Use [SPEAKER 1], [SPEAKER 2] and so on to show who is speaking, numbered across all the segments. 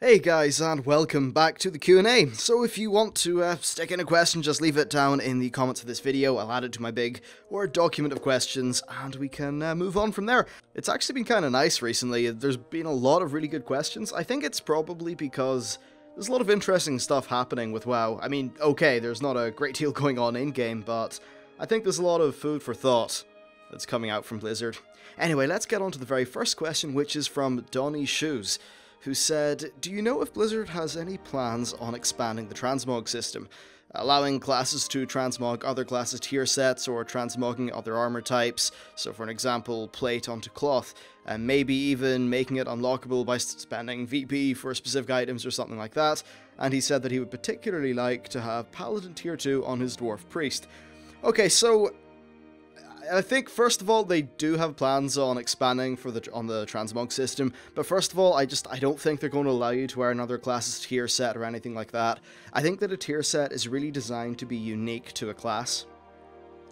[SPEAKER 1] Hey guys, and welcome back to the Q&A. So if you want to stick in a question, just leave it down in the comments of this video. I'll add it to my big Word document of questions, and we can move on from there. It's actually been kind of nice recently. There's been a lot of really good questions. I think it's probably because there's a lot of interesting stuff happening with WoW. I mean, okay, there's not a great deal going on in-game, but I think there's a lot of food for thought that's coming out from Blizzard. Anyway, let's get on to the very first question, which is from Donny Shoes, who said, do you know if Blizzard has any plans on expanding the Transmog system, allowing classes to transmog other classes' tier sets or transmogging other armor types, so for an example, plate onto cloth, and maybe even making it unlockable by spending VP for specific items or something like that, and he said that he would particularly like to have Paladin tier 2 on his Dwarf Priest. Okay, so I think, first of all, they do have plans on expanding on the Transmog system, but first of all, I don't think they're going to allow you to wear another class's tier set or anything like that. I think that a tier set is really designed to be unique to a class.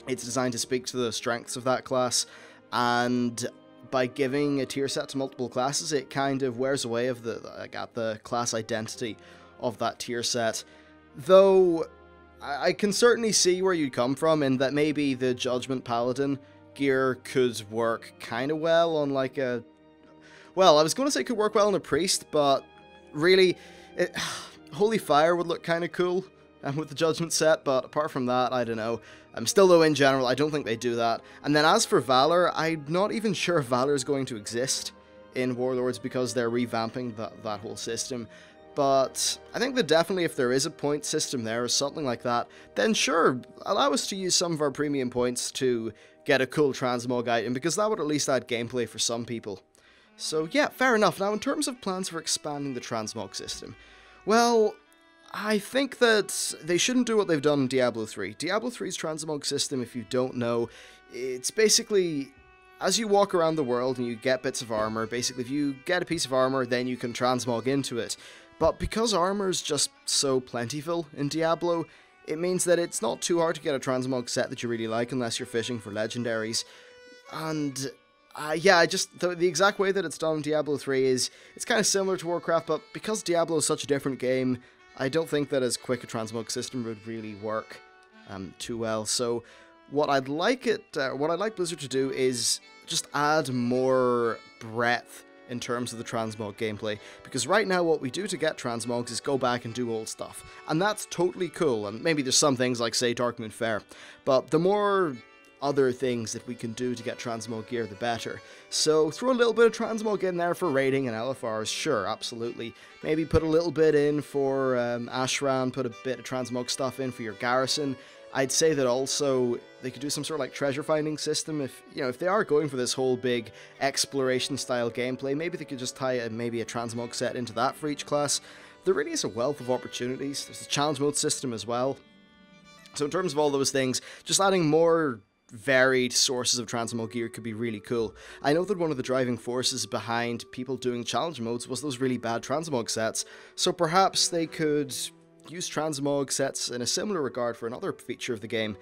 [SPEAKER 1] It's designed to speak to the strengths of that class, and by giving a tier set to multiple classes, it kind of wears away of the class identity of that tier set. Though I can certainly see where you'd come from, in that maybe the Judgment Paladin gear could work kind of well on like a... Well, I was going to say it could work well on a Priest, but really, Holy Fire would look kind of cool with the Judgment set, but apart from that, I don't know. Still though, in general, I don't think they do that. And then as for Valor, I'm not even sure if Valor is going to exist in Warlords because they're revamping that whole system. But I think that definitely if there is a point system there or something like that, then sure, allow us to use some of our premium points to get a cool transmog item, because that would at least add gameplay for some people. So yeah, fair enough. Now in terms of plans for expanding the transmog system, well, I think that they shouldn't do what they've done in Diablo 3. Diablo 3's transmog system, if you don't know, it's basically, as you walk around the world and you get bits of armor, basically if you get a piece of armor, then you can transmog into it. But because armor is just so plentiful in Diablo, it means that it's not too hard to get a transmog set that you really like unless you're fishing for legendaries. And yeah, the exact way that it's done in Diablo 3 is, it's kind of similar to Warcraft, but because Diablo is such a different game, I don't think that as quick a transmog system would really work too well. So what I'd like Blizzard to do is just add more breadth in terms of the transmog gameplay, because right now what we do to get transmogs is go back and do old stuff, and that's totally cool, and maybe there's some things like, say, Darkmoon Faire, but the more other things that we can do to get transmog gear, the better. So throw a little bit of transmog in there for raiding and LFRs, sure, absolutely. Maybe put a little bit in for Ashran, put a bit of transmog stuff in for your garrison. I'd say that also they could do some sort of like treasure finding system. If they are going for this whole big exploration style gameplay, maybe they could just tie maybe a transmog set into that for each class. There really is a wealth of opportunities. There's a challenge mode system as well. So in terms of all those things, just adding more varied sources of transmog gear could be really cool. I know that one of the driving forces behind people doing challenge modes was those really bad transmog sets, so perhaps they could use transmog sets in a similar regard for another feature of the game,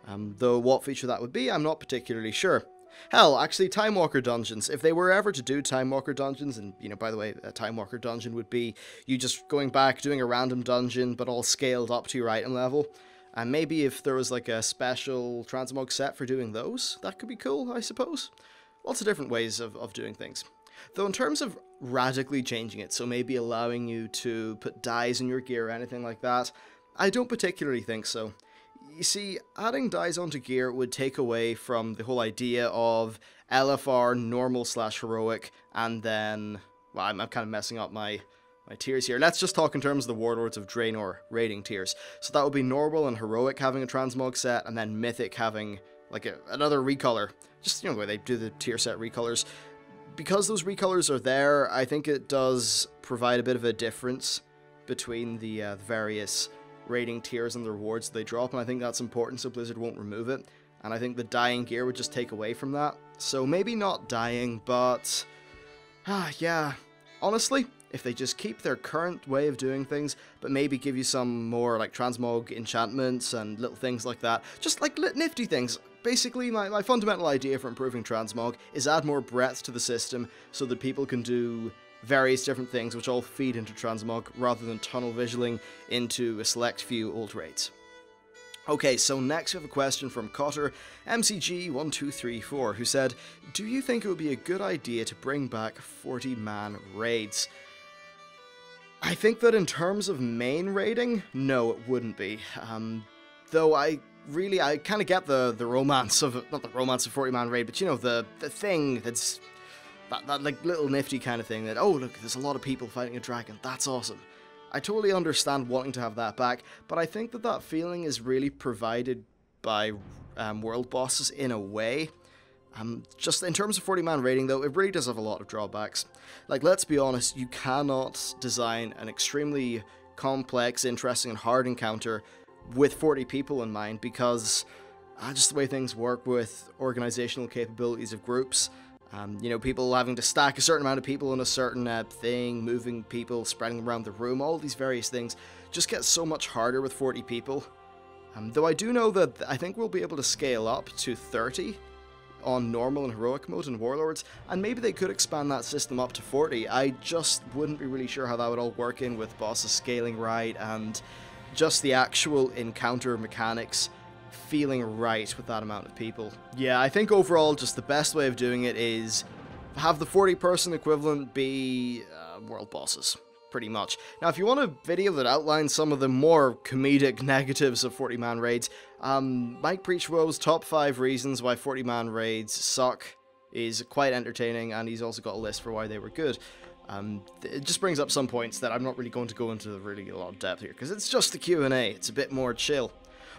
[SPEAKER 1] though what feature that would be, I'm not particularly sure. Hell, actually, Time Walker dungeons. If they were ever to do Time Walker dungeons, and, by the way, a Time Walker dungeon would be you just going back, doing a random dungeon, but all scaled up to your item level, and maybe if there was like a special transmog set for doing those, that could be cool, I suppose. Lots of different ways of doing things. Though in terms of radically changing it, so maybe allowing you to put dyes in your gear or anything like that, I don't particularly think so. You see, adding dyes onto gear would take away from the whole idea of LFR, normal/heroic, and then, well, I'm kind of messing up my tiers here. Let's just talk in terms of the Warlords of Draenor rating tiers. So that would be normal and heroic having a transmog set, and then mythic having like another recolor. Just, where they do the tier set recolors. Because those recolors are there, I think it does provide a bit of a difference between the various rating tiers and the rewards they drop, and I think that's important, so Blizzard won't remove it. And I think the dyeing gear would just take away from that. So maybe not dyeing, but yeah, honestly, if they just keep their current way of doing things, but maybe give you some more like transmog enchantments and little things like that, just like nifty things. Basically, my fundamental idea for improving transmog is add more breadth to the system so that people can do various different things which all feed into Transmog rather than tunnel visualing into a select few old raids. Okay, so next we have a question from Cotter MCG1234, who said, do you think it would be a good idea to bring back 40-man raids? I think that in terms of main raiding, no, it wouldn't be. Though I kind of get the romance of, not the romance of 40-man raid, but you know, the thing that's, that like little nifty kind of thing that, oh look, there's a lot of people fighting a dragon, that's awesome. I totally understand wanting to have that back, but I think that feeling is really provided by world bosses in a way. Just in terms of 40-man raiding though, it really does have a lot of drawbacks. Like, let's be honest, you cannot design an extremely complex, interesting, and hard encounter with 40 people in mind, because just the way things work with organizational capabilities of groups, you know, people having to stack a certain amount of people on a certain thing, moving people, spreading them around the room, all these various things just get so much harder with 40 people. Though I do know that I think we'll be able to scale up to 30 on normal and heroic mode in Warlords, and maybe they could expand that system up to 40. I just wouldn't be really sure how that would all work in with bosses scaling right, and just the actual encounter mechanics feeling right with that amount of people. Yeah, I think overall just the best way of doing it is have the 40-person equivalent be world bosses, pretty much. Now, if you want a video that outlines some of the more comedic negatives of 40-man raids, Mike Preachwell's top 5 reasons why 40-man raids suck is quite entertaining, and he's also got a list for why they were good. It just brings up some points that I'm not really going to go into really a lot of depth here, because it's just a Q&A, it's a bit more chill.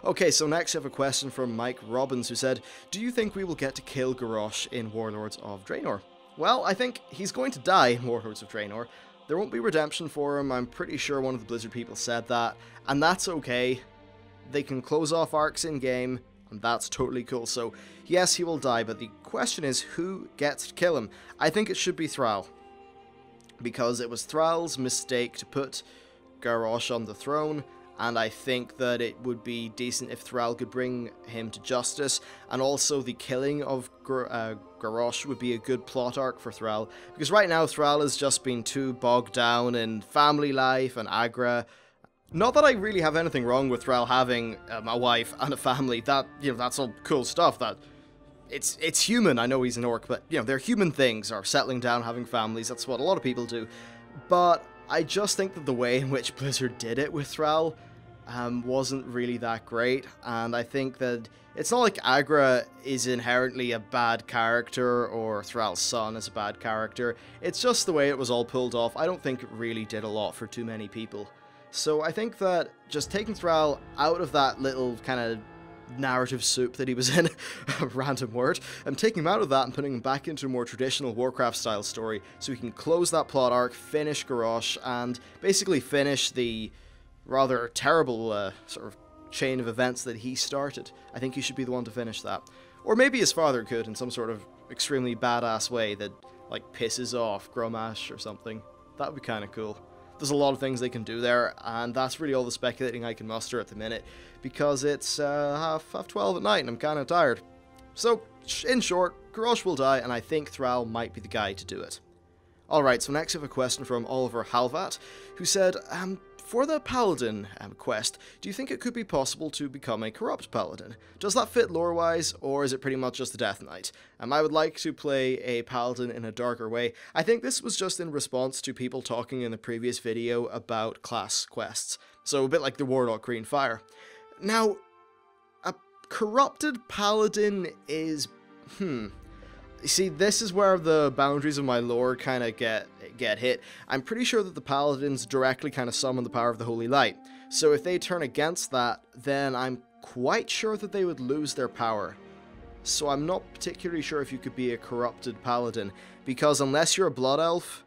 [SPEAKER 1] Okay, so next we have a question from Mike Robbins, who said, do you think we will get to kill Garrosh in Warlords of Draenor? Well, I think he's going to die in Warlords of Draenor. There won't be redemption for him, I'm pretty sure one of the Blizzard people said that, and that's okay. They can close off arcs in-game, and that's totally cool. So, yes, he will die, but the question is, who gets to kill him? I think it should be Thrall, because it was Thrall's mistake to put Garrosh on the throne, and I think that it would be decent if Thrall could bring him to justice, and also the killing of Garrosh would be a good plot arc for Thrall, because right now Thrall has just been too bogged down in family life and Agra. Not that I really have anything wrong with Thrall having a wife and a family, that, you know, that's all cool stuff, that it's human. I know he's an orc, but, you know, they're human things, are settling down, having families, that's what a lot of people do. But I just think that the way in which Blizzard did it with Thrall wasn't really that great, and I think that it's not like Agra is inherently a bad character or Thrall's son is a bad character, it's just the way it was all pulled off. I don't think it really did a lot for too many people. So I think that just taking Thrall out of that little kind of narrative soup that he was in, a random word, and taking him out of that and putting him back into a more traditional Warcraft style story so we can close that plot arc, finish Garrosh, and basically finish the rather terrible sort of chain of events that he started. I think he should be the one to finish that. Or maybe his father could in some sort of extremely badass way that like pisses off Grommash or something. That would be kind of cool. There's a lot of things they can do there, and that's really all the speculating I can muster at the minute, because it's half 12 at night and I'm kind of tired. So, in short, Garrosh will die, and I think Thrall might be the guy to do it. Alright, so next we have a question from Oliver Halvat, who said, for the Paladin quest, do you think it could be possible to become a corrupt Paladin? Does that fit lore-wise, or is it pretty much just a Death Knight? I would like to play a Paladin in a darker way. I think this was just in response to people talking in the previous video about class quests, so a bit like the Warlock Green Fire. Now, a corrupted Paladin is... You see, this is where the boundaries of my lore kind of get hit. I'm pretty sure that the Paladins directly kind of summon the power of the Holy Light. So if they turn against that, then I'm quite sure that they would lose their power. So I'm not particularly sure if you could be a corrupted Paladin, because unless you're a Blood Elf,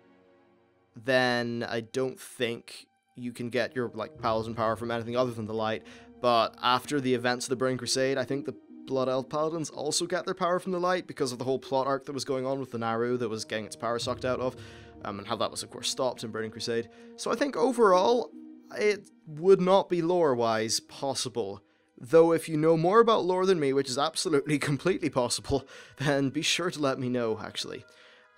[SPEAKER 1] then I don't think you can get your like Paladin power from anything other than the light. But after the events of the Burning Crusade, I think the Blood Elf Paladins also get their power from the light because of the whole plot arc that was going on with the Naru that was getting its power sucked out of, and how that was of course stopped in Burning Crusade. So I think overall, it would not be lore-wise possible. Though if you know more about lore than me, which is absolutely completely possible, then be sure to let me know, actually.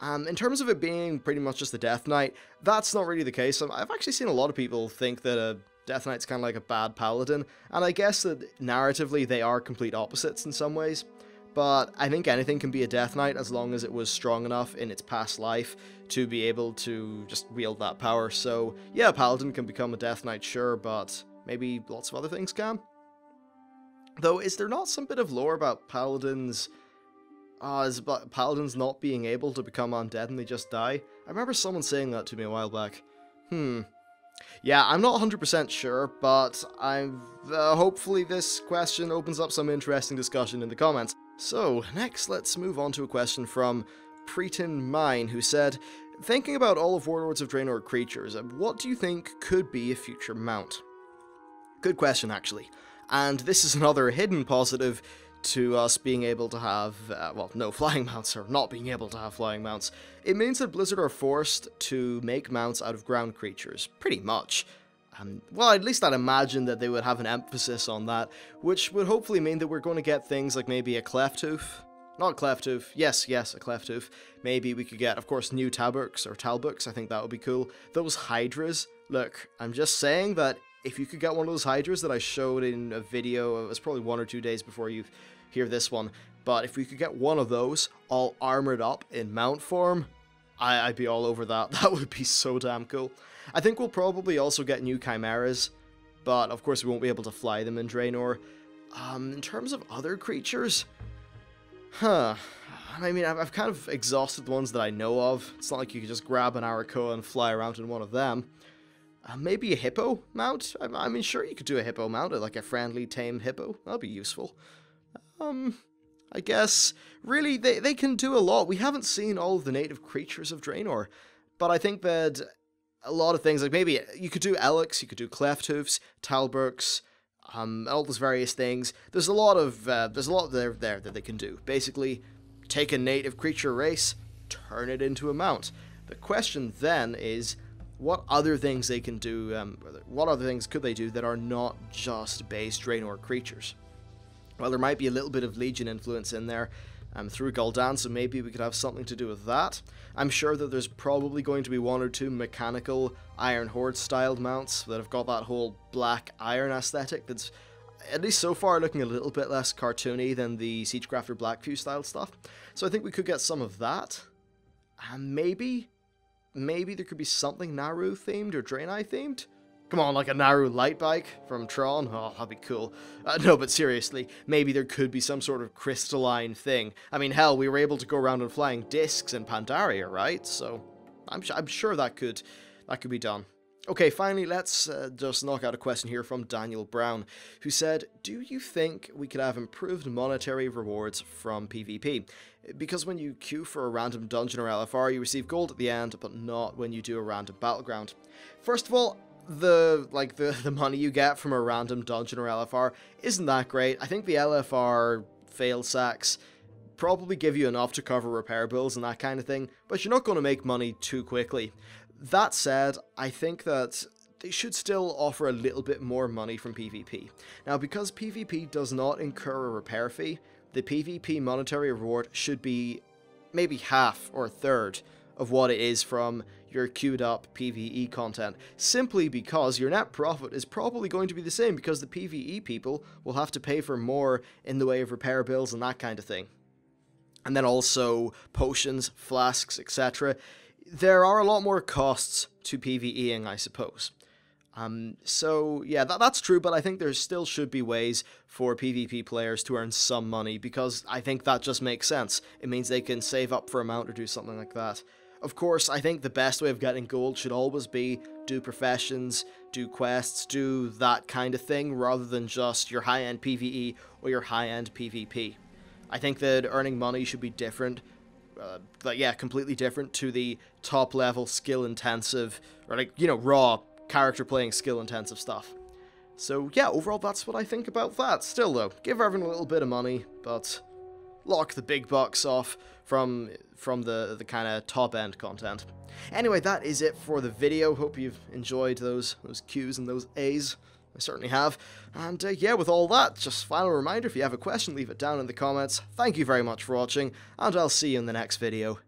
[SPEAKER 1] In terms of it being pretty much just a Death Knight, that's not really the case. I've actually seen a lot of people think that a Death Knight's kind of like a bad paladin, and I guess that narratively they are complete opposites in some ways. But I think anything can be a Death Knight as long as it was strong enough in its past life to be able to just wield that power. So yeah, a paladin can become a Death Knight, sure, but maybe lots of other things can. Though, is there not some bit of lore about paladins? Paladins not being able to become undead and they just die? I remember someone saying that to me a while back. Yeah, I'm not 100% sure, but hopefully this question opens up some interesting discussion in the comments. So, next let's move on to a question from Preeton Mine, who said, thinking about all of Warlords of Draenor creatures, what do you think could be a future mount? Good question, actually. And this is another hidden positive to us being able to have, well, no flying mounts, or not being able to have flying mounts. It means that Blizzard are forced to make mounts out of ground creatures, pretty much. Well, at least I'd imagine that they would have an emphasis on that, which would hopefully mean that we're going to get things like maybe a Clefttooth. Not Clefttooth, yes, a Clefttooth. Maybe we could get, of course, new Talbooks or Talbooks, I think that would be cool. Those Hydras, look, I'm just saying that if you could get one of those Hydras that I showed in a video, it was probably 1 or 2 days before you hear this one, but if we could get one of those all armored up in mount form, I'd be all over that. That would be so damn cool. I think we'll probably also get new Chimeras, but of course we won't be able to fly them in Draenor. In terms of other creatures, I mean, I've kind of exhausted the ones that I know of. It's not like you could just grab an Arakoa and fly around in one of them. Maybe a hippo mount? I mean, sure, you could do a hippo mount, like a friendly, tame hippo. That'd be useful. I guess, really, they can do a lot. We haven't seen all of the native creatures of Draenor, but I think that a lot of things, like maybe you could do Elix, you could do Clefthoofs, Talbooks, all those various things. There's a lot there that they can do. Basically, take a native creature race, turn it into a mount. The question then is, what other things they can do, what other things could they do that are not just base Draenor creatures? Well, there might be a little bit of Legion influence in there through Gul'dan, so maybe we could have something to do with that. I'm sure that there's probably going to be 1 or 2 mechanical Iron Horde styled mounts that have got that whole black iron aesthetic that's, at least so far, looking a little bit less cartoony than the Siegecrafter Blackview style stuff. So I think we could get some of that. And maybe there could be something Naru themed or Draenei themed. Come on, like a Naru light bike from Tron? Oh, that'd be cool. No, but seriously, maybe there could be some sort of crystalline thing. I mean, hell, we were able to go around on flying discs in Pandaria, right? So, I'm sure that could be done. Okay, finally, let's just knock out a question here from Daniel Brown, who said, do you think we could have improved monetary rewards from PvP? Because when you queue for a random dungeon or LFR, you receive gold at the end, but not when you do a random battleground. First of all, the money you get from a random dungeon or LFR isn't that great. I think the LFR fail sacks probably give you enough to cover repair bills and that kind of thing, but you're not going to make money too quickly. That said, I think that they should still offer a little bit more money from PvP. Now, because PvP does not incur a repair fee, the PvP monetary reward should be maybe half or a third of what it is from your queued up PvE content, simply because your net profit is probably going to be the same because the PvE people will have to pay for more in the way of repair bills and that kind of thing. And then also potions, flasks, etc. There are a lot more costs to PvEing, I suppose. So yeah, that's true, but I think there still should be ways for PvP players to earn some money, because I think that just makes sense. It means they can save up for a mount or do something like that. Of course, I think the best way of getting gold should always be do professions, do quests, do that kind of thing, rather than just your high-end PvE or your high-end PvP. I think that earning money should be different, completely different to the top-level skill-intensive, or like, you know, raw character-playing skill-intensive stuff. So yeah, overall that's what I think about that. Still though, give everyone a little bit of money, but lock the big bucks off from the kind of top-end content. Anyway, that is it for the video. Hope you've enjoyed those Q's and those A's. I certainly have. And yeah, with all that, just final reminder, if you have a question, leave it down in the comments. Thank you very much for watching, and I'll see you in the next video.